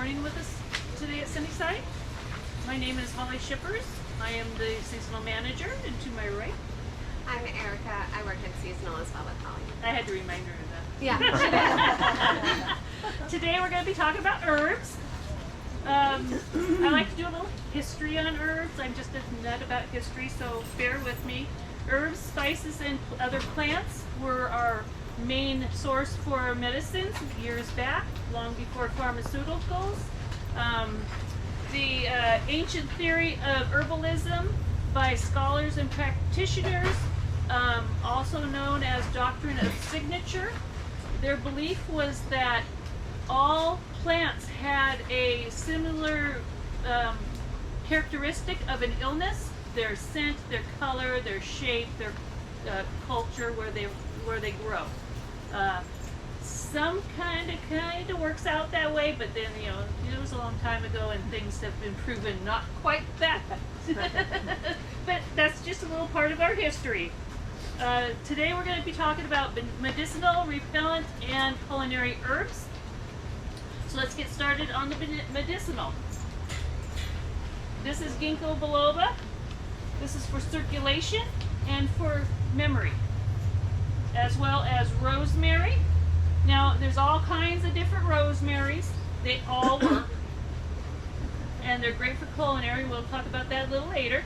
morning with us today at Sunnyside. My name is Holly Shippers. I am the seasonal manager, and to my right, I'm Erica. I work in seasonal as well with Holly. I had to remind her of that. Yeah. Today we're going to be talking about herbs. I like to do a little history on herbs. I'm just a nut about history, so bear with me. Herbs, spices, and other plants were our main source for medicines years back, long before pharmaceuticals. The ancient theory of herbalism by scholars and practitioners, also known as doctrine of signature. Their belief was that all plants had a similar characteristic of an illness: their scent, their color, their shape, their culture, where they grow. Some kind of works out that way, but then it was a long time ago, and things have been proven not quite that. But that's just a little part of our history. Today we're going to be talking about medicinal, repellent, and culinary herbs. So let's get started on the medicinal. This is ginkgo biloba. This is for circulation and for memory, as well as rosemary. Now, there's all kinds of different rosemaries. They all work, and they're great for culinary. We'll talk about that a little later.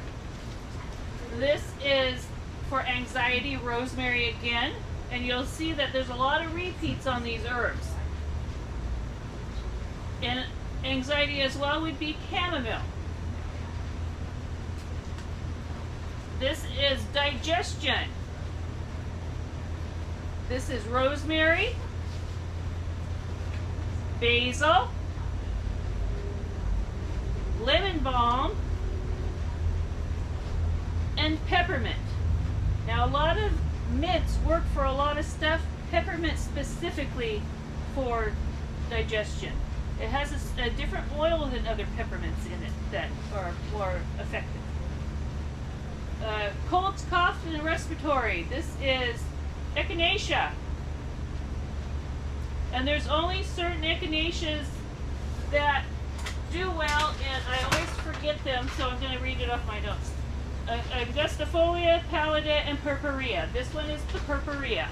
This is for anxiety, rosemary again, and you'll see that there's a lot of repeats on these herbs. And anxiety as well would be chamomile. This is digestion. This is rosemary, basil, lemon balm, and peppermint. Now, a lot of mints work for a lot of stuff. Peppermint specifically for digestion. It has a different oil than other peppermints in it that are more effective. Colds, cough, and respiratory. This is echinacea. And there's only certain echinaceas that do well, and I always forget them, so I'm going to read it off my notes. Angustifolia, pallida, and purpurea. This one is the purpurea.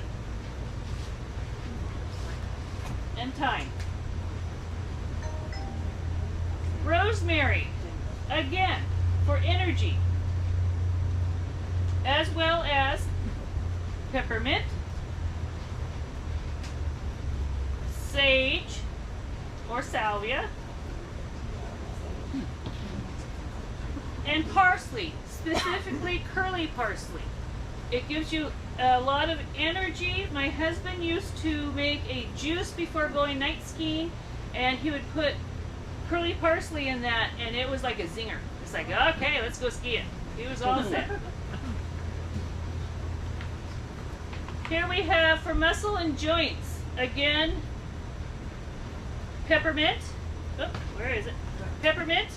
And thyme. Rosemary, again, for energy, as well as peppermint, sage or salvia, and parsley, specifically curly parsley. It gives you a lot of energy. My husband used to make a juice before going night skiing, and he would put curly parsley in that, and it was like a zinger. It's like, okay, let's go skiing. He was all set. Here we have for muscle and joints, again, peppermint. Oh, where is it? Peppermint.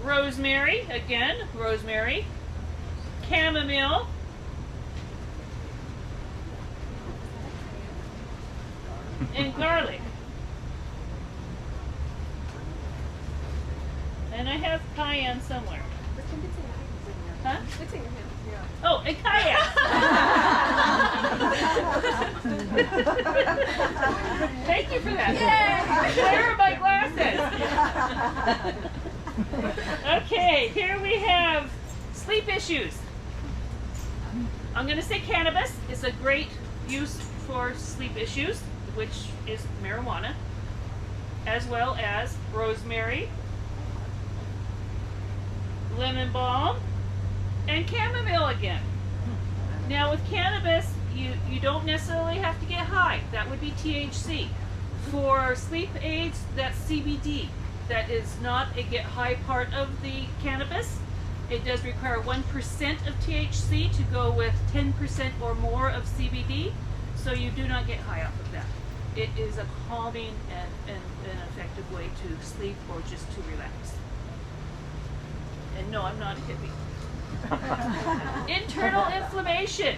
Rosemary, again, rosemary. Chamomile. And garlic. And I have cayenne somewhere. Huh? Oh, and cayenne. Thank you for that. Yay! Where are my glasses? Okay, here we have sleep issues. I'm going to say cannabis is a great use for sleep issues, which is marijuana, as well as rosemary, lemon balm, and chamomile again. Now with cannabis, you don't necessarily have to get high. That would be THC. For sleep aids, that's CBD. That is not a get high part of the cannabis. It does require 1% of THC to go with 10% or more of CBD, so you do not get high off of that. It is a calming and an effective way to sleep or just to relax. And no, I'm not a hippie. Internal inflammation.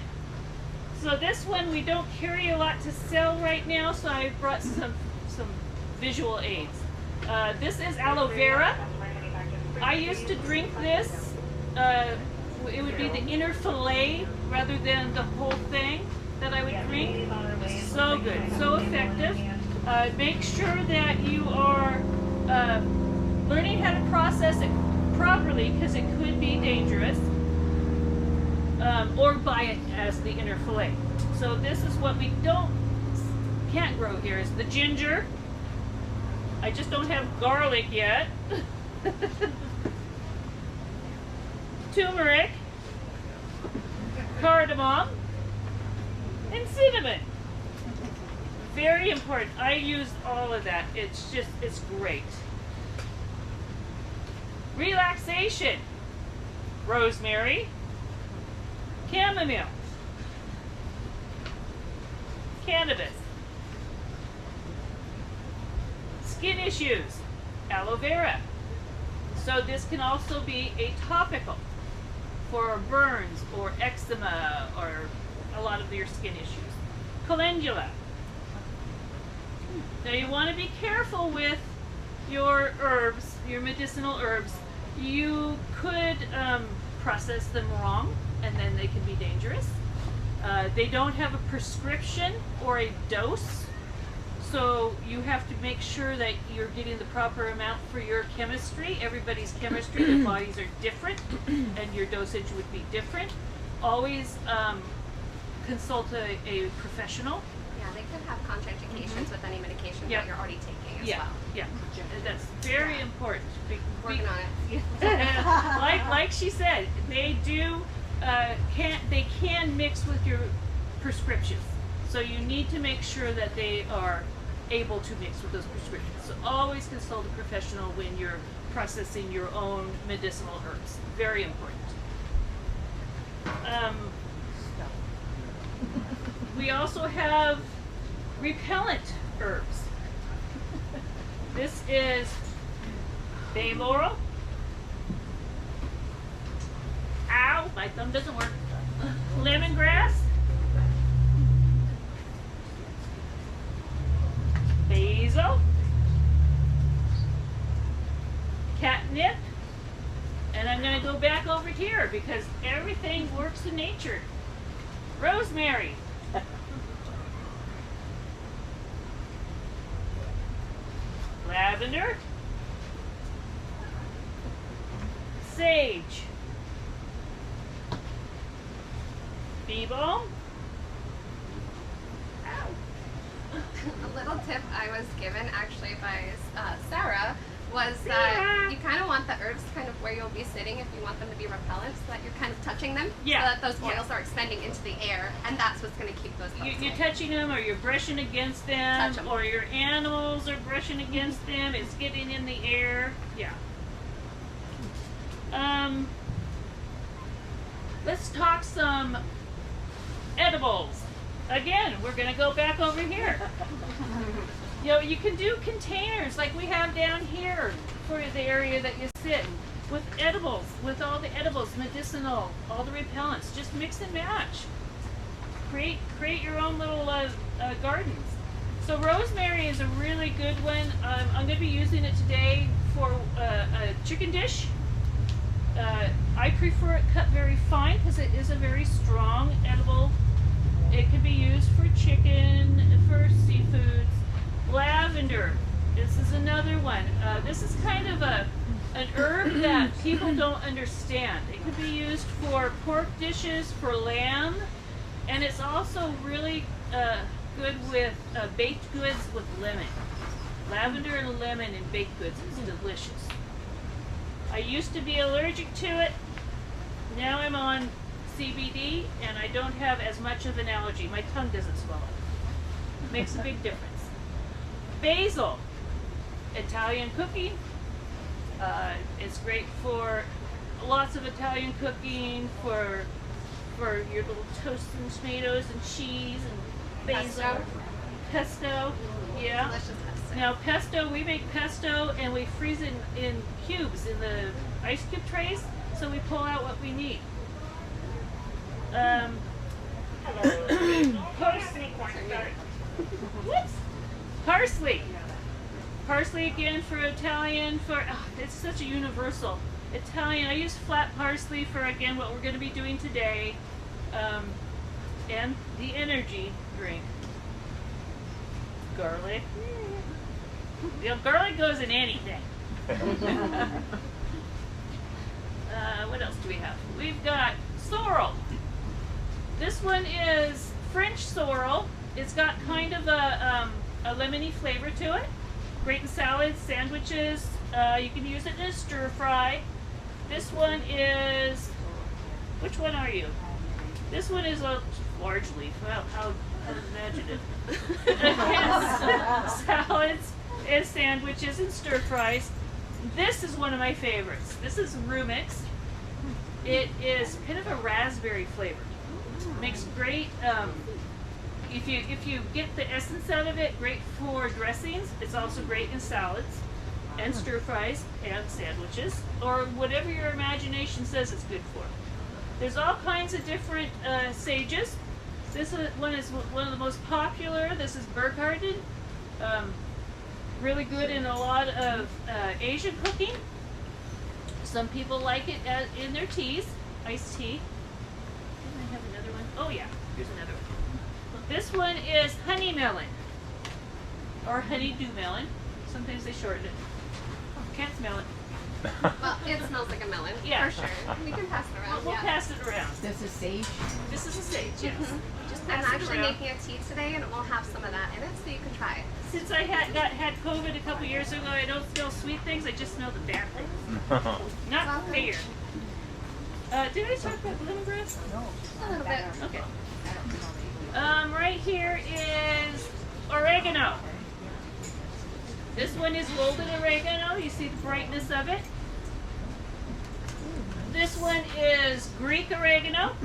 So this one we don't carry a lot to sell right now, so I brought some visual aids. This is aloe vera. I used to drink this. It would be the inner fillet rather than the whole thing that I would drink. So good, so effective. Make sure that you are learning how to process it properly, because it could be dangerous. Or buy it as the inner fillet. So this is what we can't grow here, is the ginger. I just don't have garlic yet. Turmeric, cardamom, and cinnamon. Very important. I use all of that. It's great. Relaxation. Rosemary, chamomile, cannabis. Skin issues, aloe vera. So this can also be a topical for burns or eczema or a lot of your skin issues. Calendula. Now you want to be careful with your herbs, your medicinal herbs. You could process them wrong, and then they can be dangerous. They don't have a prescription or a dose, so you have to make sure that you're getting the proper amount for your chemistry. Everybody's chemistry, their bodies are different, and your dosage would be different. Always consult a professional. Yeah, they could have contraindications with any medication that you're already taking as well. Yeah, that's very important. Working on it. like she said, they do can mix with your prescriptions. So you need to make sure that they are able to mix with those prescriptions. So always consult a professional when you're processing your own medicinal herbs. Very important. We also have repellent herbs. This is bay laurel. Ow, my thumb doesn't work. Lemongrass. Basil. Catnip. And I'm going to go back over here because everything works in nature. Rosemary. Lavender. Sage. Bee balm. A little tip I was given actually by Sarah was that you kind of want the herbs kind of where you'll be sitting if you want them to be repellent, so that you're kind of touching them, so that those oils are expanding into the air, and that's what's going to keep those bugs You're touching them, or you're brushing against them, or your animals are brushing against them. It's getting in the air. Yeah. Let's talk some edibles. Again, we're going to go back over here. You know, you can do containers like we have down here for the area that you sit with edibles, with all the edibles, medicinal, all the repellents. Just mix and match. Create your own little gardens. So rosemary is a really good one. I'm going to be using it today for a chicken dish. I prefer it cut very fine because it is a very strong edible. It can be used for chicken, for seafoods. Lavender. This is another one. This is kind of an herb that people don't understand. It can be used for pork dishes, for lamb, and it's also really good with baked goods with lemon. Lavender and lemon in baked goods is delicious. I used to be allergic to it. Now I'm on CBD and I don't have as much of an allergy. My tongue doesn't swell up. Makes a big difference. Basil, Italian cooking. It's great for lots of Italian cooking, for your little toast and tomatoes and cheese and basil. Pesto. Yeah. Delicious pesto. Now pesto, we make pesto and we freeze it in cubes in the ice cube trays, so we pull out what we need. Whoops. Parsley. Parsley again for Italian, it's such a universal. Italian, I use flat parsley for, again, what we're going to be doing today. And the energy drink. Garlic. Garlic goes in anything. What else do we have? We've got sorrel. This one is French sorrel. It's got kind of a lemony flavor to it. Great in salads, sandwiches. You can use it in a stir fry. This one is, which one are you? This one is a large leaf. Well, how imaginative. Salads and sandwiches and stir fries. This is one of my favorites. This is Rumix. It is kind of a raspberry flavor. Makes great, if you get the essence out of it, great for dressings. It's also great in salads and stir fries and sandwiches, or whatever your imagination says it's good for. There's all kinds of different sages. This one is one of the most popular. This is Burkharden. Really good in a lot of Asian cooking. Some people like it in their teas, iced tea. Didn't I have another one? Oh yeah, here's another one. This one is honey melon, or honeydew melon. Sometimes they shorten it. Can't smell it. Well, it smells like a melon, Yeah. for sure. We can pass it around. We'll yeah. pass it around. This is sage. This is a sage, yes. Just I'm pass it actually around. making a tea today, and it will have some of that in it, so you can try it. Since I had COVID a couple years ago, I don't smell sweet things. I just smell the bad things. Not fair. Did I talk about lemongrass? A little bit. Okay. Right here is oregano. This one is golden oregano. You see the brightness of it. This one is Greek oregano.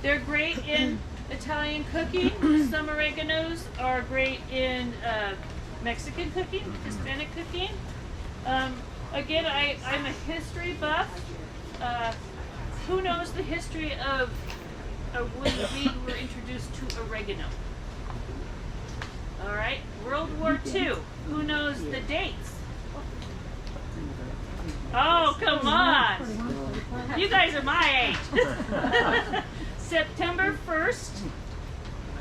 They're great in Italian cooking. Some oreganos are great in Mexican cooking, Hispanic cooking. Again, I'm a history buff. Who knows the history of when we were introduced to oregano? All right, World War II. Who knows the dates? Oh, come on. You guys are my age. September 1st,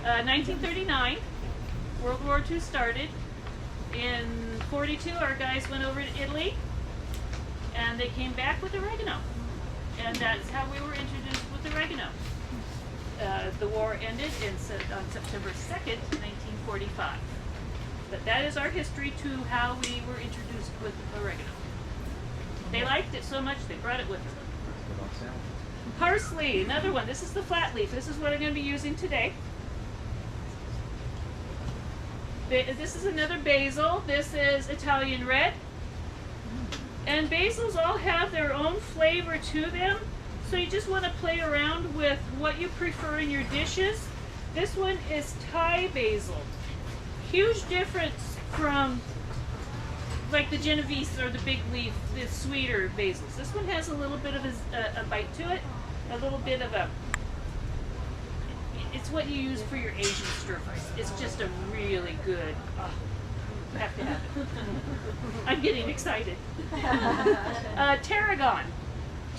1939, World War II started. In 42, our guys went over to Italy, and they came back with oregano. And that's how we were introduced with oregano. The war ended on September 2nd, 1945. But that is our history to how we were introduced with oregano. They liked it so much they brought it with them. Parsley, another one. This is the flat leaf. This is what I'm going to be using today. This is another basil. This is Italian red. And basils all have their own flavor to them. So you just want to play around with what you prefer in your dishes. This one is Thai basil. Huge difference from like the Genovese or the big leaf, the sweeter basils. This one has a little bit of a bite to it, a little bit of a, it's what you use for your Asian stir fries. It's just a really good, have to have it. I'm getting excited. Tarragon.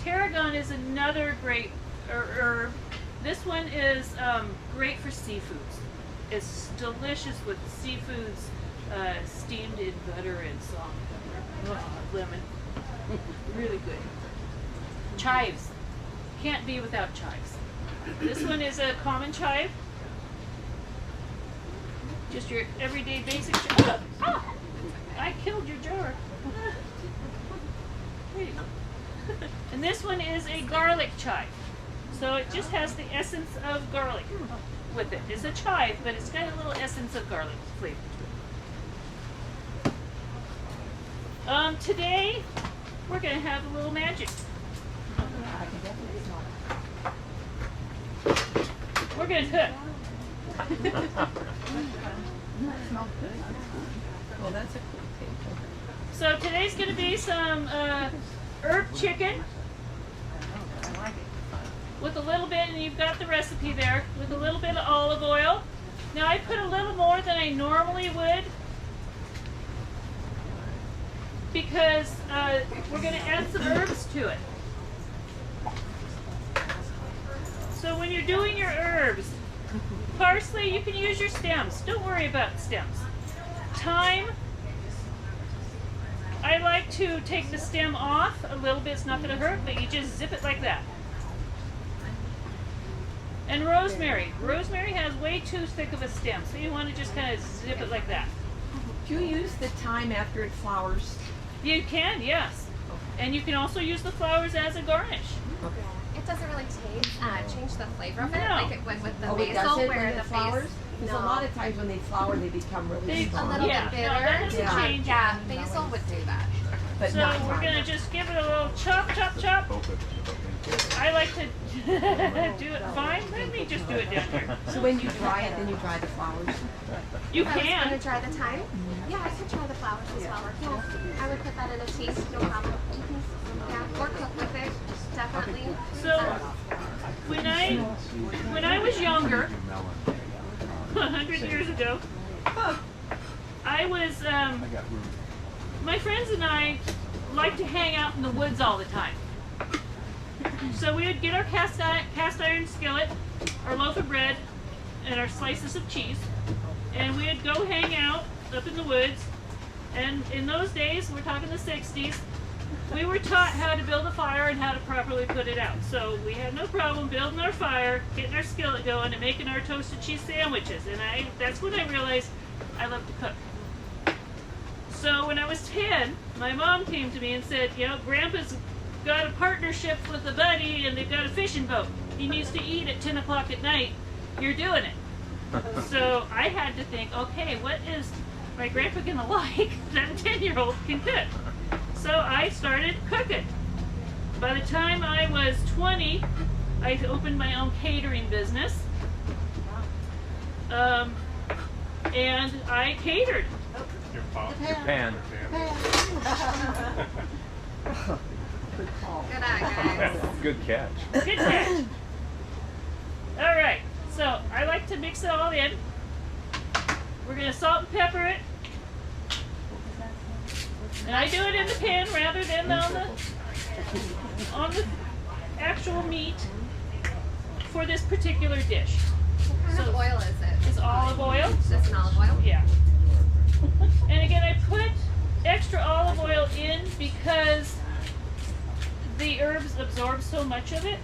Tarragon is another great herb. This one is great for seafoods. It's delicious with seafoods steamed in butter and salt. Lemon. Really good. Chives. Can't be without chives. This one is a common chive. Just your everyday basic chive. Oh, I killed your jar. There you go. And this one is a garlic chive. So it just has the essence of garlic with it. It's a chive, but it's got a little essence of garlic flavor to it. Today, we're going to have a little magic. We're going to cook. Well, that's a cool table. So today's going to be some herb chicken with a little bit, and you've got the recipe there, with a little bit of olive oil, Now I put a little more than I normally would because we're going to add some herbs to it. So when you're doing your herbs, parsley, you can use your stems. Don't worry about stems. Thyme, I like to take the stem off a little bit. It's not going to hurt, but you just zip it like that. And rosemary. Rosemary has way too thick of a stem, so you want to just kind of zip it like that. Do you use the thyme after it flowers? You can, yes. And you can also use the flowers as a garnish. Okay. It doesn't really change the flavor of it No. like it would with the Oh, it basil, does it where when the it flowers? base. Because a No. lot of times when they flower, they become really A strong. little Yeah, bit no, bitter. that doesn't change it. Yeah, basil would do that. But So not we're thyme. going to just give it a little chop, chop, chop. I like to do it fine. Let me just do it down here. So when you dry it, then you dry the flowers. You If I was can. going to try the thyme, yeah, I could try the flowers as well. Yeah, I would put that in a tea, no problem. Yeah, or cook with it, definitely. So when I was younger, 100 years ago, I was my friends and I liked to hang out in the woods all the time. So we would get our cast iron skillet, our loaf of bread, and our slices of cheese, and we would go hang out up in the woods. And in those days, we're talking the 60s, we were taught how to build a fire and how to properly put it out. So we had no problem building our fire, getting our skillet going, and making our toasted cheese sandwiches. And that's when I realized I love to cook. So when I was 10, my mom came to me and said, you know, Grandpa's got a partnership with a buddy and they've got a fishing boat. He needs to eat at 10 o'clock at night. You're doing it. So I had to think, okay, what is my grandpa gonna like that a 10-year-old can cook? So I started cooking. By the time I was 20, I opened my own catering business. And I catered. Japan. Good call. Good eye, guys. Good catch. Good catch. All right, so I like to mix it all in. We're gonna salt and pepper it. And I do it in the pan rather than on the actual meat for this particular dish. What kind of oil is it? It's olive oil. Just an olive oil? Yeah. And again, I put extra olive oil in because the herbs absorb so much of it.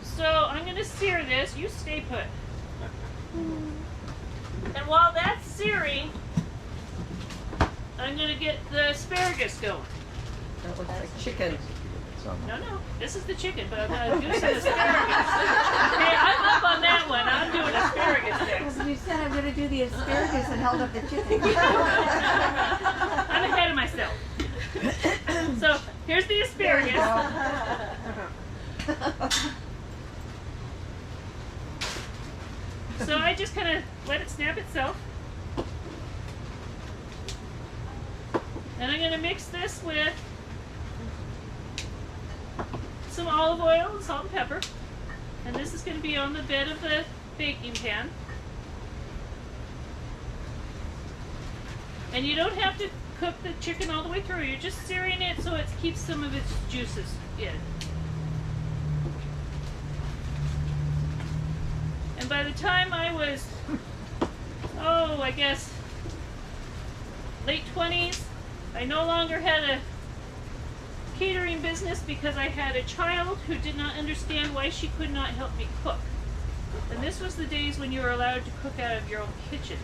So I'm going to sear this. You stay put. And while that's searing, I'm going to get the asparagus going. That looks like chicken. No, this is the chicken, but I'm going to do some asparagus. Hey, I'm up on that one. I'm doing asparagus next. You said I'm going to do the asparagus and held up the chicken. I'm ahead of myself. So here's the asparagus. So I just kind of let it snap itself. And I'm going to mix this with some olive oil and salt and pepper. And this is going to be on the bed of the baking pan. And you don't have to cook the chicken all the way through. You're just searing it so it keeps some of its juices in. And by the time I was, I guess, late 20s, I no longer had a catering business because I had a child who did not understand why she could not help me cook. And this was the days when you were allowed to cook out of your own kitchen.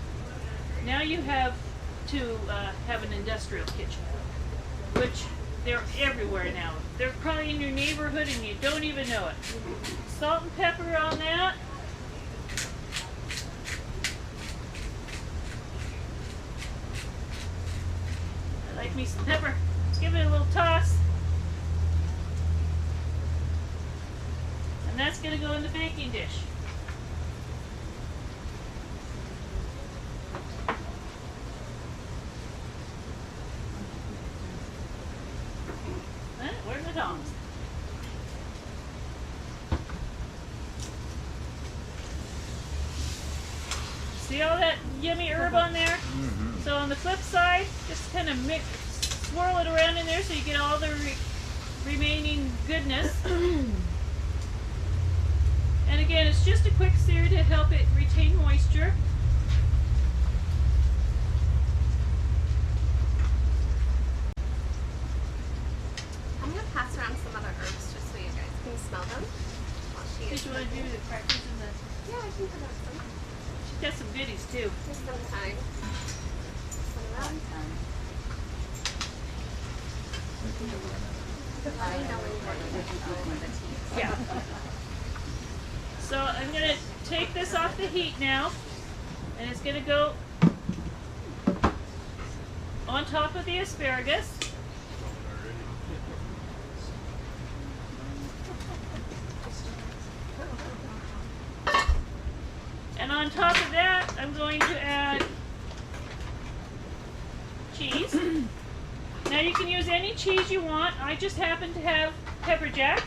Now you have to have an industrial kitchen, which they're everywhere now. They're probably in your neighborhood and you don't even know it. Salt and pepper on that. I like me some pepper. Let's give it a little toss. And that's going to go in the baking dish. Where's the tongs? See all that yummy herb on there? So on the flip side, just kind of swirl it around in there so you get all the remaining goodness. And again, it's just a quick sear to help it retain moisture. I'm going to pass around some other herbs just so you guys can smell them. Did you want to do the crackers and the... Yeah, I can put out some. She's got some goodies too. Take some time. Yeah. So I'm going to take this off the heat now, and it's going to go on top of the asparagus. And on top of that, I'm going to add cheese. Now you can use any cheese you want. I just happen to have pepper jack.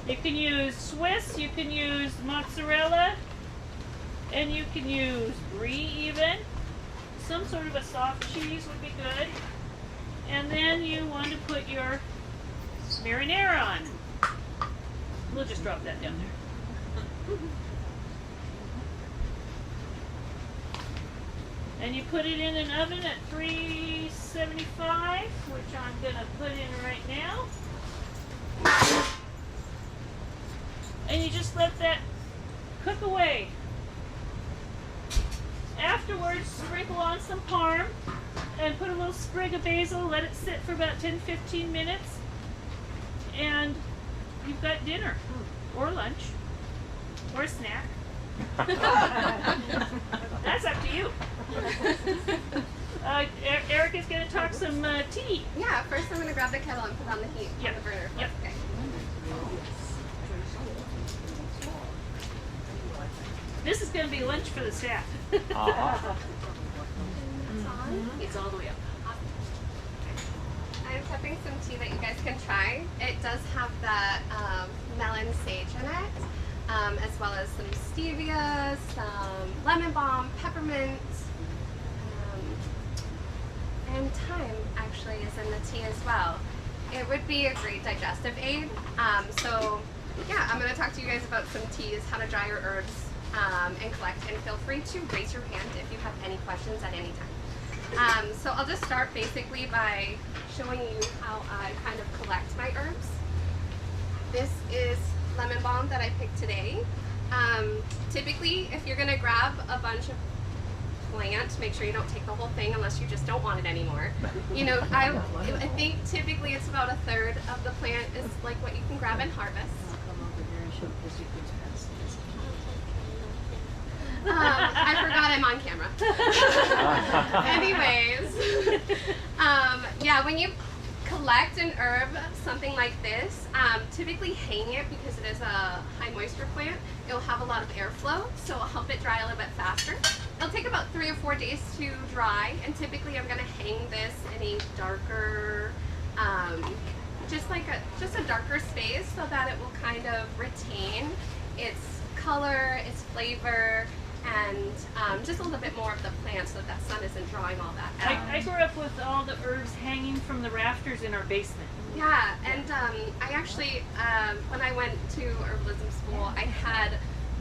You can use Swiss, you can use mozzarella, and you can use brie even. Some sort of a soft cheese would be good. And then you want to put your marinara on. We'll just drop that down there. And you put it in an oven at 375, which I'm going to put in right now. And you just let that cook away. Afterwards, sprinkle on some parm and put a little sprig of basil, let it sit for about 10-15 minutes, and you've got dinner or lunch or a snack. That's up to you. Eric is going to talk some tea. Yeah, first I'm going to grab the kettle and put on the heat on the burner. Yep. Okay. This is going to be lunch for the staff. It's on. It's all the way up. I'm prepping some tea that you guys can try. It does have the melon sage in it, as well as some stevia, some lemon balm, peppermint, and thyme actually is in the tea as well. It would be a great digestive aid. So yeah, I'm going to talk to you guys about some teas, how to dry your herbs, and collect, and feel free to raise your hand if you have any questions at any time. So I'll just start basically by showing you how I kind of collect my herbs. This is lemon balm that I picked today. Typically, if you're going to grab a bunch of plant, make sure you don't take the whole thing unless you just don't want it anymore. You know, I think typically it's about 1/3 of the plant is like what you can grab and harvest. I forgot I'm on camera. Anyways, yeah, when you collect an herb, something like this, typically hang it because it is a high moisture plant. It'll have a lot of airflow, so it'll help it dry a little bit faster. It'll take about 3 or 4 days to dry, and typically I'm going to hang this in a darker, just a darker space so that it will kind of retain its color, its flavor, and just a little bit more of the plant so that sun isn't drawing all that out. I grew up with all the herbs hanging from the rafters in our basement. Yeah, and I actually, when I went to herbalism school,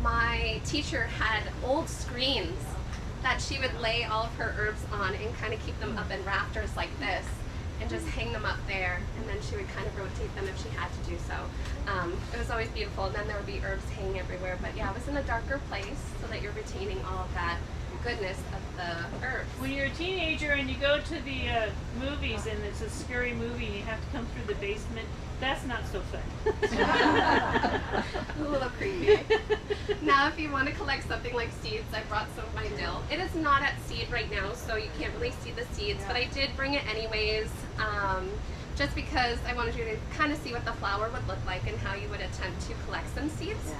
my teacher had old screens that she would lay all of her herbs on and kind of keep them up in rafters like this and just hang them up there, and then she would kind of rotate them if she had to do so. It was always beautiful, and then there would be herbs hanging everywhere, but yeah, it was in a darker place so that you're retaining all of that goodness of the herbs. When you're a teenager and you go to the movies and it's a scary movie and you have to come through the basement, that's not so fun. A little creepy. Now if you want to collect something like seeds, I brought some of my dill. It is not at seed right now, so you can't really see the seeds, but I did bring it anyways, just because I wanted you to kind of see what the flower would look like and how you would attempt to collect some seeds.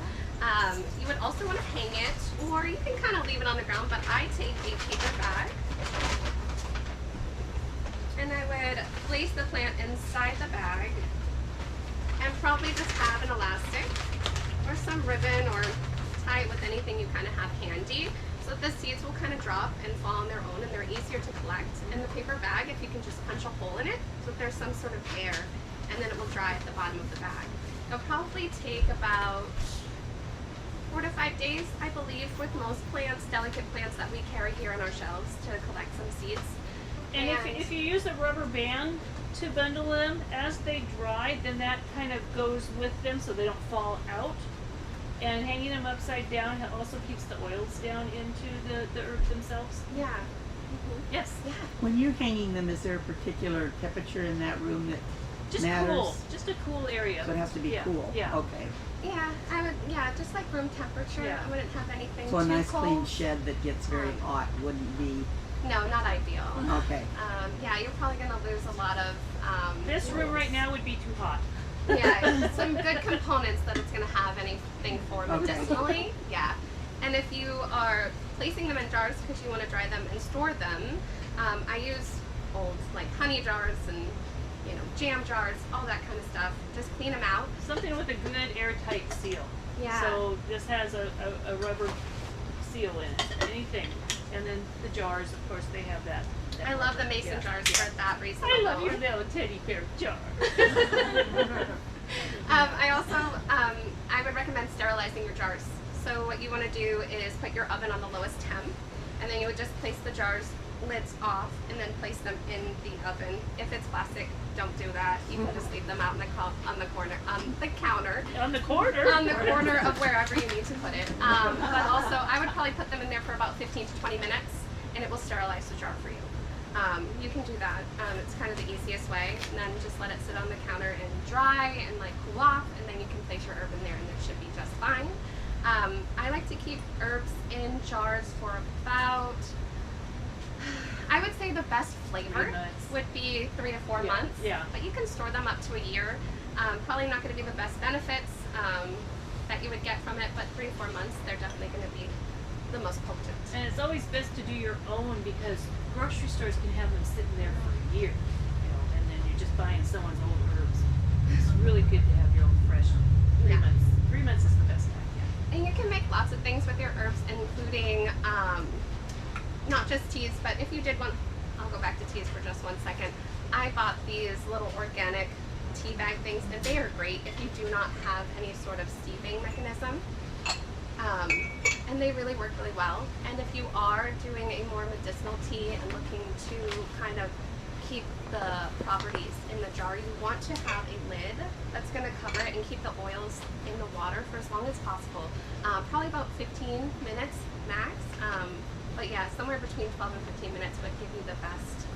You would also want to hang it, or you can kind of leave it on the ground, but I take a paper bag and I would place the plant inside the bag and probably just have an elastic or some ribbon or tie it with anything you kind of have handy So the seeds will kind of drop and fall on their own, and they're easier to collect. In the paper bag, if you can just punch a hole in it, so that there's some sort of air, and then it will dry at the bottom of the bag. It'll probably take about 4 to 5 days, I believe, with most plants, delicate plants that we carry here on our shelves to collect some seeds. And if you use a rubber band to bundle them, as they dry, then that kind of goes with them so they don't fall out. And hanging them upside down also keeps the oils down into the herbs themselves. Yeah. Mm-hmm. Yes. Yeah. When you're hanging them, is there a particular temperature in that room that Just matters? cool. Just a cool area. So it has to be Yeah, cool. Yeah. Okay. Yeah, I would. Yeah, just like room temperature. Yeah. I wouldn't have anything So a too nice cold. clean shed that gets very hot wouldn't be No, not ideal. okay. Yeah, you're probably gonna lose a lot of. This room right now would be too hot. Yeah, some good components that it's gonna have anything for Okay. medicinally. Yeah, and if you are placing them in jars because you want to dry them and store them, I use old like honey jars and jam jars, all that kind of stuff. Just clean them out. Something with a good airtight seal. Yeah. So this has a rubber seal in it. Anything. And then the jars, of course, they have that. I love the mason Yeah. jars for that reason. I love alone. your little teddy bear jar. I also I would recommend sterilizing your jars. So what you want to do is put your oven on the lowest temp, and then you would just place the jars lids off and then place them in the oven. If it's plastic, don't do that. You can just leave them out on the counter On the corner. on the corner of wherever you need to put it. But also, I would probably put them in there for about 15 to 20 minutes, and it will sterilize the jar for you. You can do that. It's kind of the easiest way. And then just let it sit on the counter and dry and like cool off, and then you can place your herb in there, and it should be just fine. I like to keep herbs in jars for about, I would say the best flavor 3 months. would be 3 to 4 Yeah, months. yeah. But you can store them up to a year. Probably not going to be the best benefits that you would get from it, but 3 to 4 months, they're definitely going to be the most potent. And it's always best to do your own because grocery stores can have them sitting there for a year, and then you're just buying someone's old herbs. It's really good to have your own fresh. 3 Yeah. months. 3 months is the best time. Yeah. And you can make lots of things with your herbs, including not just teas, but if you did want, I'll go back to teas for just 1 second. I bought these little organic tea bag things, and they are great if you do not have any sort of steeping mechanism. And they really work really well. And if you are doing a more medicinal tea and looking to kind of keep the properties in the jar, you want to have a lid that's going to cover it and keep the oils in the water for as long as possible. Probably about 15 minutes max. But yeah, somewhere between 12 and 15 minutes would give you the best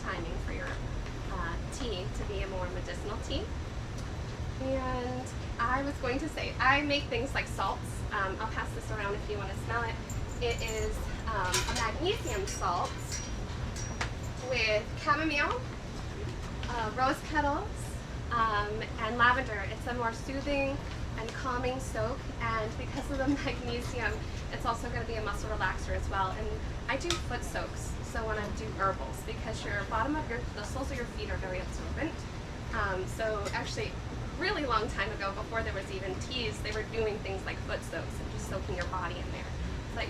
timing for your tea to be a more medicinal tea. And I was going to say, I make things like salts. I'll pass this around if you want to smell it. It is a magnesium salt with chamomile, rose petals, and lavender. It's a more soothing and calming soak, and because of the magnesium, it's also going to be a muscle relaxer as well. And I do foot soaks, so when I do herbals, because the soles of your feet are very absorbent. So actually, really long time ago, before there was even teas, they were doing things like foot soaks and just soaking your body in there. So that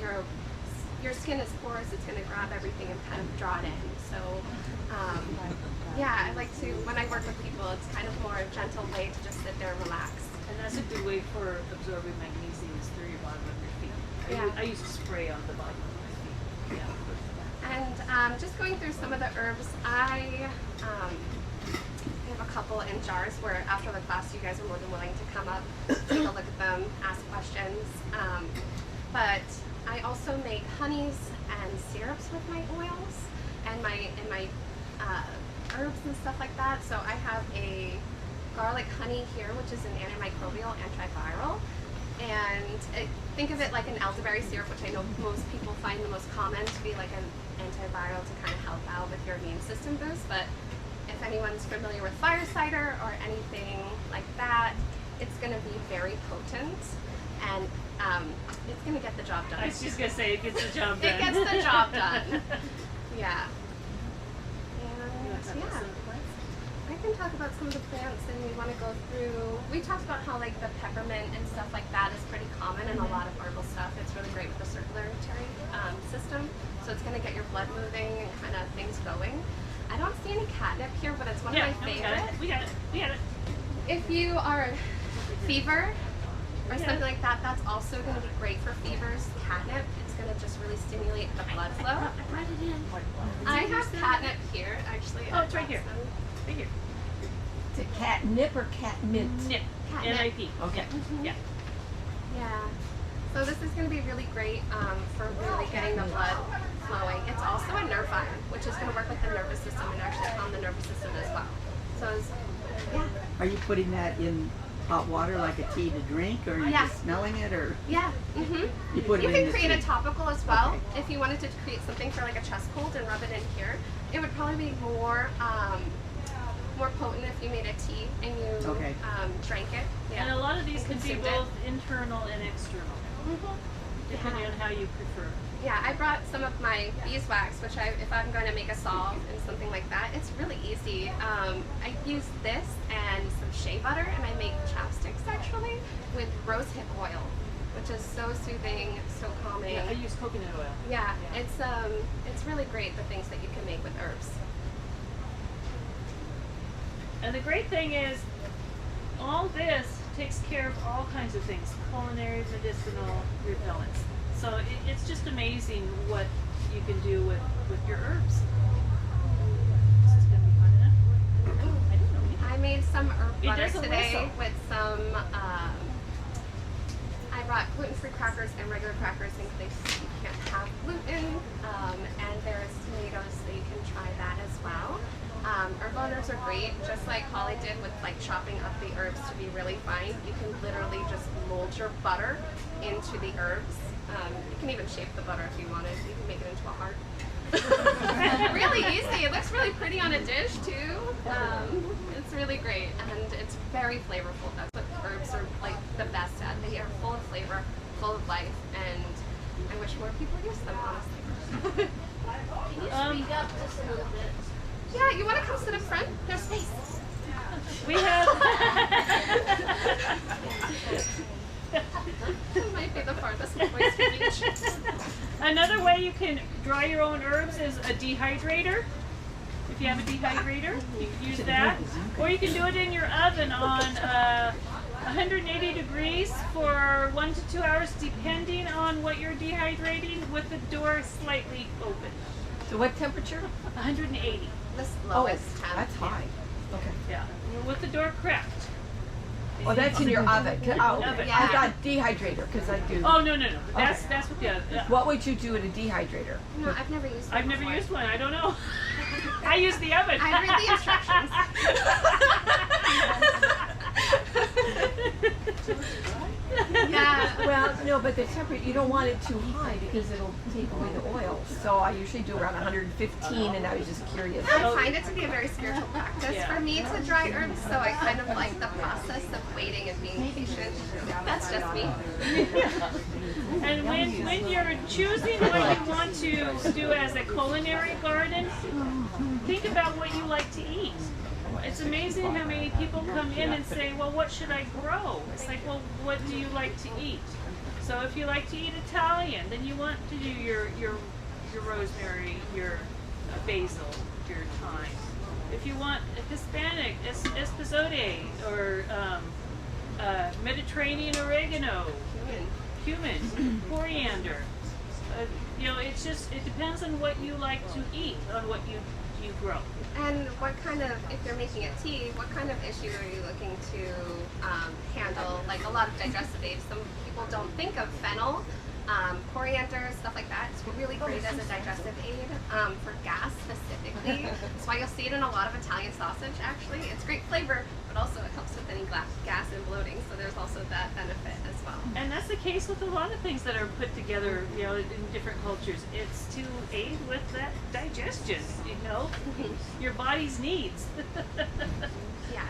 your skin is porous, it's going to grab everything and kind of draw it in. So yeah, I like to, when I work with people, it's kind of more a gentle way to just sit there and relax. And that's a good way for absorbing magnesium is through your bottom of your feet. Yeah. I use to spray on the bottom of my feet. Yeah. And just going through some of the herbs, I have a couple in jars where after the class you guys are more than willing to come up, take a look at them, ask questions. But I also make honeys and syrups with my oils and my herbs and stuff like that. So I have a garlic honey here, which is an antimicrobial, antiviral. And think of it like an elderberry syrup, which I know most people find the most common to be like an antiviral to kind of help out with your immune system boost. But if anyone's familiar with fire cider or anything like that, it's going to be very potent, and it's going to get the job done. I was just going to say, it gets the job done. It gets the job done. Yeah. You want to And talk about yeah, some of the plants? I can talk talk about some of the plants and we want to go through, we talked about how like the peppermint and stuff like that is pretty common in a lot of herbal stuff. It's really great with the circulatory system. So it's going to get your blood moving and kind of things going. I don't see any catnip here, but it's one of my favorites. We got it. If you are fever or something like that, that's also going to be great for fevers. Catnip, it's going to just really stimulate the blood flow. I brought it in. I have catnip here, actually. Oh, it's right here. Right here. Is it catnip or catmint? Nip. Catnip. N-I-P. Okay. Yeah. Yeah. So this is going to be really great for really getting the blood flowing. It's also a nerve iron, which is going to work with the nervous system and actually calm the nervous system as well. So it's, yeah. Are you putting that in hot water like a tea to drink, or are you just smelling it, or Yeah. you put it You in can the create a tea? topical as well. Okay. If you wanted to create something for like a chest cold and rub it in here, it would probably be more more potent if you made a tea and you drank it. Yeah. And a lot of these can be consumed it. both internal and external, depending on how you prefer. Yeah, I brought some of my beeswax, which if I'm going to make a salve and something like that, it's really easy. I use this and some shea butter, and I make chapsticks actually with rosehip oil, which is so soothing, so calming. Yeah, I use coconut oil. Yeah, it's really great, the things that you can make with herbs. And the great thing is, all this takes care of all kinds of things, culinary, medicinal, repellents. So it's just amazing what you can do with your herbs. This is going to be fun enough. I didn't know we I made some herb It butter doesn't today whistle. with some, I brought gluten-free crackers and regular crackers in case you can't have gluten. And there's tomatoes, so you can try that as well. Herb butters are great, just like Holly did with like chopping up the herbs to be really fine. You can literally just mold your butter into the herbs. You can even shape the butter if you wanted. You can make it into a heart. Really easy. It looks really pretty on a dish too. It's really great, and it's very flavorful. That's what herbs are like the best at. They are full of flavor, full of life, and I wish more people used them, honestly. Can you speak up just a little bit? Yeah, you want to come sit up front? There's space. We have. That might be the farthest my voice can reach. Another way you can dry your own herbs is a dehydrator. If you have a dehydrator, you can use that. Or you can do it in your oven on 180 degrees for 1 to 2 hours, depending on what you're dehydrating, with the door slightly open. So what temperature? 180. The lowest temp. That's high. Okay. Yeah. With the door cracked. Oh, that's in your oven. Oh, okay. Oven. I Yeah. thought dehydrator, because I do. Oh, no. That's what the What would you do in a dehydrator? No, I've never used one I've never before. used one. I don't know. I use the oven. I read the instructions. Yeah. Well, no, but the temperature, you don't want it too high because it'll take away the oil. So I usually do around 115, and I was just curious. I find it to be a very spiritual practice Yeah. for me to dry herbs, so I kind of like the process of waiting and being patient. That's just me. And when you're choosing what you want to do as a culinary garden, think about what you like to eat. It's amazing how many people come in and say, well, what should I grow? It's like, well, what do you like to eat? So if you like to eat Italian, then you want to do your rosemary, your basil, your thyme. If you want Hispanic, esposode, or Mediterranean oregano, cumin, coriander. It depends on what you like to eat, on what you grow. And what kind of, if you're making a tea, what kind of issue are you looking to handle? Like a lot of digestive aids. Some people don't think of fennel, coriander, stuff like that. It's really great as a digestive aid for gas specifically. That's why you'll see it in a lot of Italian sausage, actually. It's great flavor, but also it helps with any gas and bloating. So there's also that benefit as well. And that's the case with a lot of things that are put together, in different cultures. It's to aid with that digestion, your body's needs. Yeah.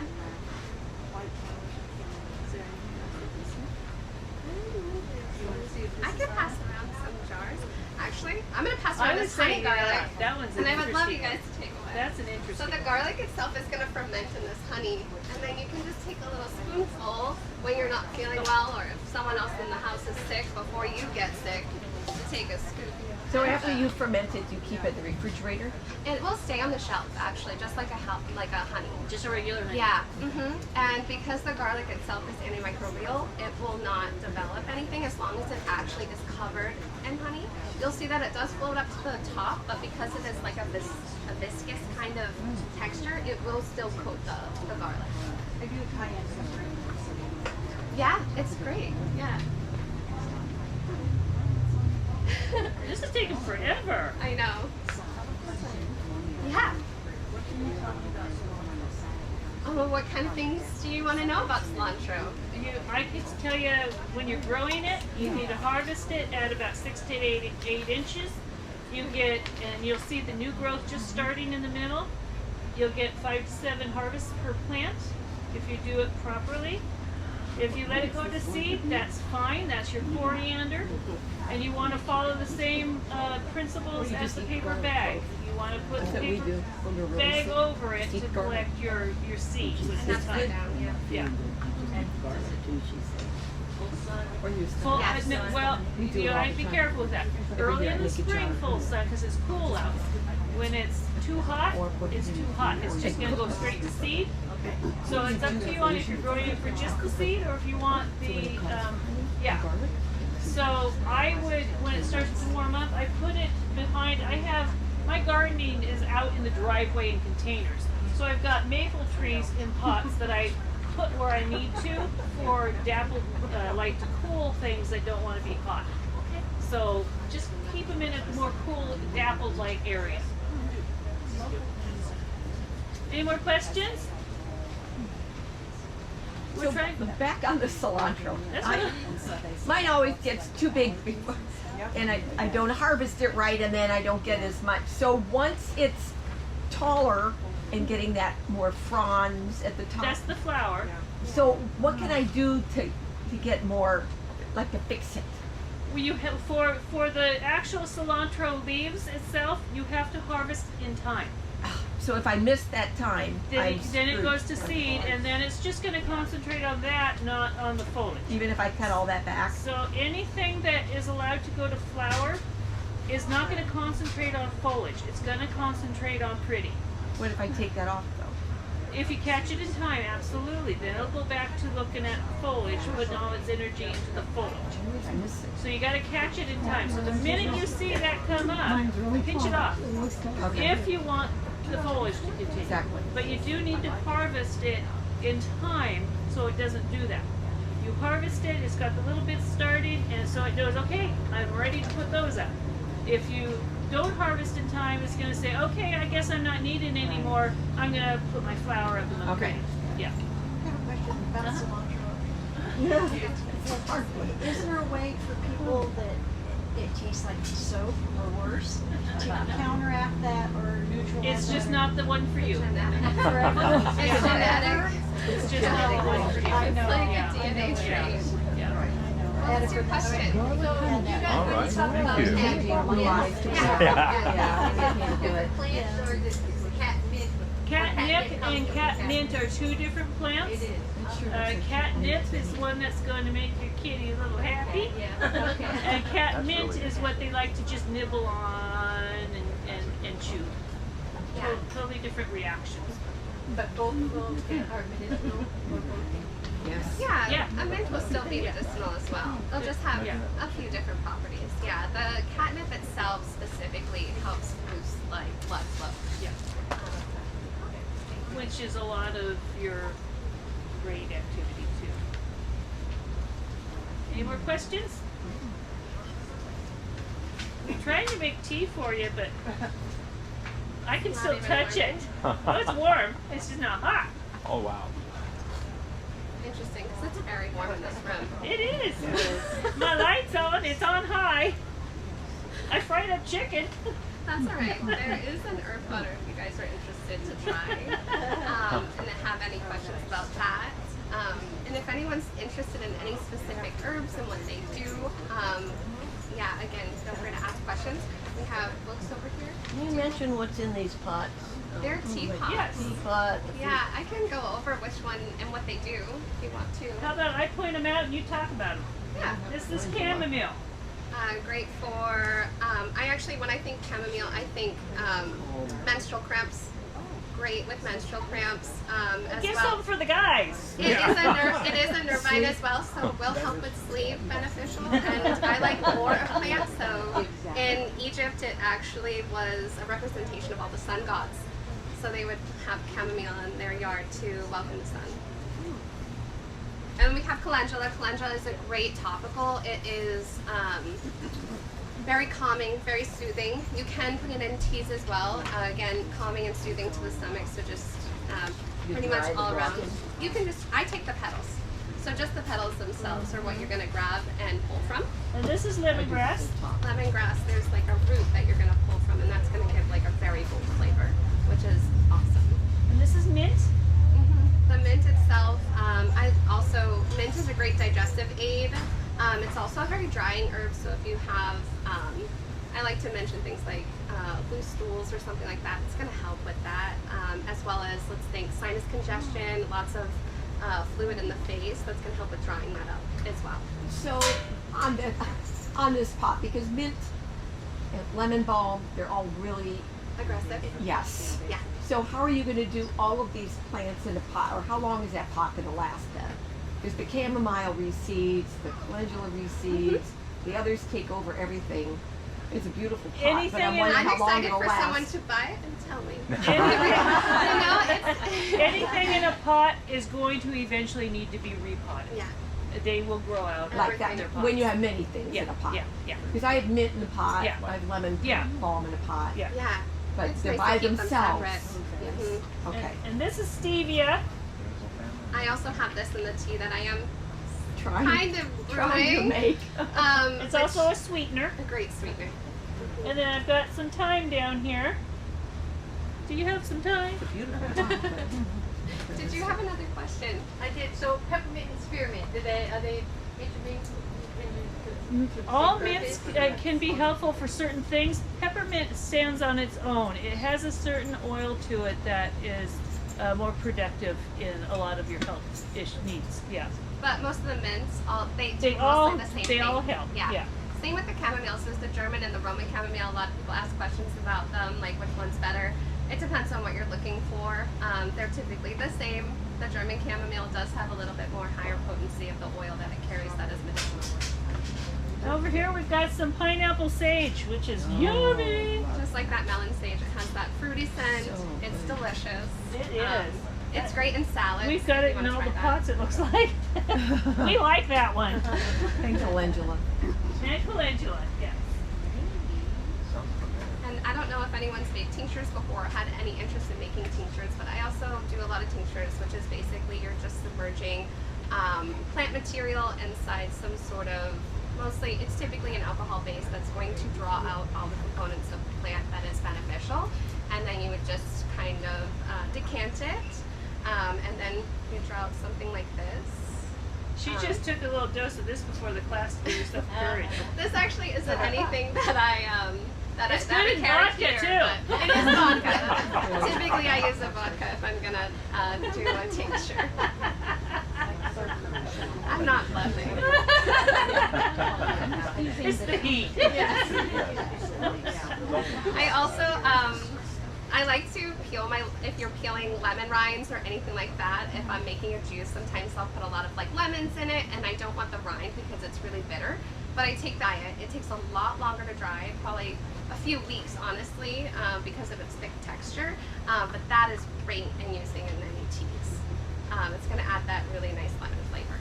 I could pass around some jars. Actually, I'm going to pass around this tiny garlic. that one's And I would love you interesting. guys to take one. with. That's an So interesting the one. garlic itself is going to ferment in this honey, and then you can just take a little spoonful when you're not feeling well, or if someone else in the house is sick before you get sick, to take a scoop. So after you ferment it, you keep it in the refrigerator? It will stay on the shelf, actually, just like a honey. Just a regular honey. Yeah. And because the garlic itself is antimicrobial, it will not develop anything as long as it actually is covered in honey. You'll see that it does float up to the top, but because it is like a viscous kind of texture, it will still coat the garlic. I do cayenne pepper. Yeah, it's great. Yeah. This is taking forever. I know. Yeah. Oh, what kind of things do you want to know about cilantro? I can tell you when you're growing it, you need to harvest it at about 6 to 8 inches. You get, and you'll see the new growth just starting in the middle. You'll get 5 to 7 harvests per plant if you do it properly. If you let it go to seed, that's fine. That's your coriander. And you want to follow the same principles as the paper bag. You want to put the paper bag over it to collect your seeds. And that's right down, yeah. Yeah. Full, Yes. Well, you have to be careful with that. Early in the spring, full sun, because it's cool out. When it's too hot, it's too hot. It's just going to go straight to seed. So it's up to you on if you're growing it for just the seed or if you want the, yeah. So I would, when it starts to warm up, I put it behind, my gardening is out in the driveway in containers. So I've got maple trees in pots that I put where I need to for dappled, like to cool things that don't want to be hot. So just keep them in a more cool, dappled-like area. Any more questions? So back on the cilantro. That's Mine always gets too big before, and I don't harvest it right, and then I don't get as much. So once it's taller and getting that more fronds at the top. That's the flower. So what can I do to get more, like to fix it? Well, you have, for the actual cilantro leaves itself, you have to harvest in time. So if I miss that time, Then it screwed. goes to seed, and then it's just going to concentrate on that, not on the foliage. Even if I cut all that back. So anything that is allowed to go to flower is not going to concentrate on foliage. It's going to concentrate on pretty. What if I take that off though? If you catch it in time, absolutely. Then it'll go back to looking at foliage, putting all its energy into the foliage. I miss it. So you got to catch it in time. So the minute you see that come up, pinch it off. Okay. If you want the foliage to continue. Exactly. But you do need to harvest it in time so it doesn't do that. You harvest it, it's got the little bits starting, and so it knows, okay, I'm ready to put those up. If you don't harvest in time, it's going to say, okay, I guess I'm not needing anymore. I'm going to put my flower up in the Okay. Yeah. I have a question about cilantro. Is there a way for people that it tastes like soap or worse to counteract that or neutralize It's just that? not the one for you. Forever? It's genetic. It's just not the one for you. I know. Like a Yeah. DNA trait. Yeah. What's your question? So you All right, guys talk thank about you. Blue eyes. Yeah. plants or is it catnip? Catnip and catmint are two different plants. Catnip is one that's going to make your kitty a little happy. Yeah. Okay. And catmint really is what they like to just nibble on and chew. Yeah. Totally different reactions. But both of those are medicinal or both? Yes. Yeah, Yeah. a mint will still be medicinal as well. They'll just have Yeah. a few different properties. Yeah, the catnip itself specifically helps boost like blood flow. Yeah. Which is a lot of your brain activity too. Any more questions? I'm trying to make tea for you, but I can Not still even touch it. warm. Oh, it's warm. It's just not hot. Oh, wow. Interesting, because it's very warm in this room. It is. My light's on. It's on high. I fried up chicken. That's all right. There is an herb butter if you guys are interested to try, and have any questions about that. And if anyone's interested in any specific herbs and what they do, yeah, again, feel free to ask questions. We have books over here. Can you mention what's in these pots? They're teapots. Yes. But Yeah, I can go over which one and what they do if you want to. How about I point them out and you talk about them? Yeah. This is chamomile. Great for, when I think chamomile, I think menstrual cramps. Great with menstrual cramps as Get well. something for the guys. It is a nervine as well, so it will help with sleep, beneficial. And I like more of plants, so in Egypt it actually was a representation of all the sun gods. So they would have chamomile in their yard to welcome the sun. And we have calendula. Calendula is a great topical. It is very calming, very soothing. You can put it in teas as well. Again, calming and soothing to the stomach. So just pretty much dry the all around. blossom? You can I take the petals. So just the petals themselves are what you're going to grab and pull from. And this is lemongrass. Lemongrass, there's like a root that you're going to pull from, and that's going to give like a very bold flavor, which is awesome. And this is mint. The mint itself, mint is a great digestive aid. It's also a very drying herb, so if you have, I like to mention things like loose stools or something like that, it's going to help with that, as well as, let's think, sinus congestion, lots of fluid in the face, that's going to help with drying that up as well. so on this pot, because mint and lemon balm, they're all really Aggressive? yes. Yeah. So how are you going to do all of these plants in a pot, or how long is that pot going to last then? Because the chamomile reseeds, the calendula reseeds, the others take over everything. It's a beautiful pot, but Anything I'm in- wondering I'm how long excited it'll for someone last. to buy it and tell me. Anything, anything in a pot is going to eventually need to be repotted. Yeah. They will grow out. Like everything that, in their when you pots. have many things Yeah, in a pot. yeah, yeah, Because I have mint in a pot, Yeah. I have lemon Yeah. balm in a pot, yeah. Yeah. but It's they're nice by to keep them themselves. separate. Mhm. Okay, And this is stevia. I also have this in the tea that I am trying kind of to brewing. make. It's which- also a sweetener. a great sweetener. And then I've got some thyme down here. Do you have some thyme? Did you have another question? I did, so peppermint and spearmint, are they intermingling? All mints can be helpful for certain things. Peppermint stands on its own. It has a certain oil to it that is more productive in a lot of your health needs. Yeah. But most of the mints, they do They mostly all the same they thing. all help. Yeah. Yeah. Same with the chamomile. So there's the German and the Roman chamomile. A lot of people ask questions about them, like which one's better. It depends on what you're looking for. They're typically the same. The German chamomile does have a little bit more higher potency of the oil that it carries that is medicinal. Over here we've got some pineapple sage, which is yummy. Just like that melon sage, it has that fruity scent. So It's delicious. It is. It's great in salads. We've got if it you in wanna all try the that. pots, it looks like. We like that one. And calendula. And calendula, yes. And I don't know if anyone's made tinctures before or had any interest in making tinctures, but I also do a lot of tinctures, which is basically you're just submerging plant material inside some sort of, mostly it's typically an alcohol base that's going to draw out all the components of the plant that is beneficial, and then you would just kind of decant it, and then you draw out something like this. She just took a little dose of this before the class to do yourself courage. This actually isn't anything that I It's that good we in carry vodka, here, too. but it is vodka. Typically, I use a vodka if I'm gonna do a tincture. I'm not bluffing. It's the heat. I also I like to peel if you're peeling lemon rinds or anything like that. If I'm making a juice, sometimes I'll put a lot of like lemons in it, and I don't want the rind because it's really bitter. But I take diet. It takes a lot longer to dry, probably a few weeks, honestly, because of its thick texture. But that is great in using in many teas. It's going to add that really nice lemon flavor.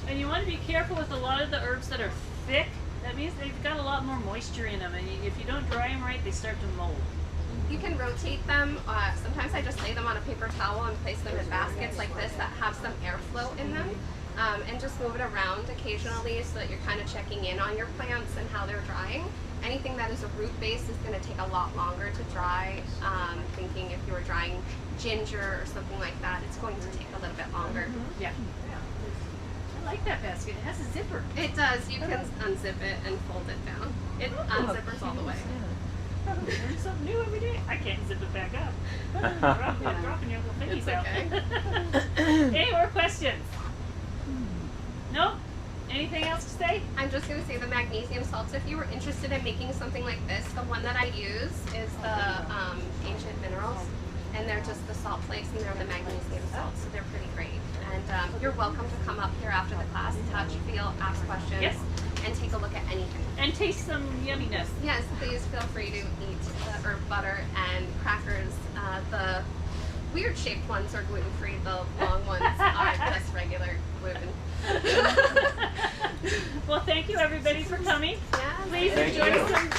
And you want to be careful with a lot of the herbs that are thick. That means they've got a lot more moisture in them, and if you don't dry them right, they start to mold. You can rotate them. Sometimes I just lay them on a paper towel and place them in baskets like this that have some airflow in them. And just move it around occasionally so that you're kind of checking in on your plants and how they're drying. Anything that is a root base is going to take a lot longer to dry. Thinking if you were drying ginger or something like that, it's going to take a little bit longer. Yeah. I like that basket. It has a zipper. It does. You can unzip it and fold it down. It unzippers all the way. Learn something new every day. I can't zip it back up. Dropping your little It's fingies out. okay. Any more questions? No? Anything else to say? I'm just going to say the magnesium salts. If you were interested in making something like this, the one that I use is the ancient minerals. And they're just the salt flakes and they're the magnesium salts. So they're pretty great. And you're welcome to come up here after the class, touch, feel, ask questions, Yes. and take a look at anything. And taste some yumminess. Yes, please feel free to eat the herb butter and crackers. The weird shaped ones are gluten free. The long ones are just regular gluten. Well, thank you everybody for coming. Yeah. Please Thank enjoy you. some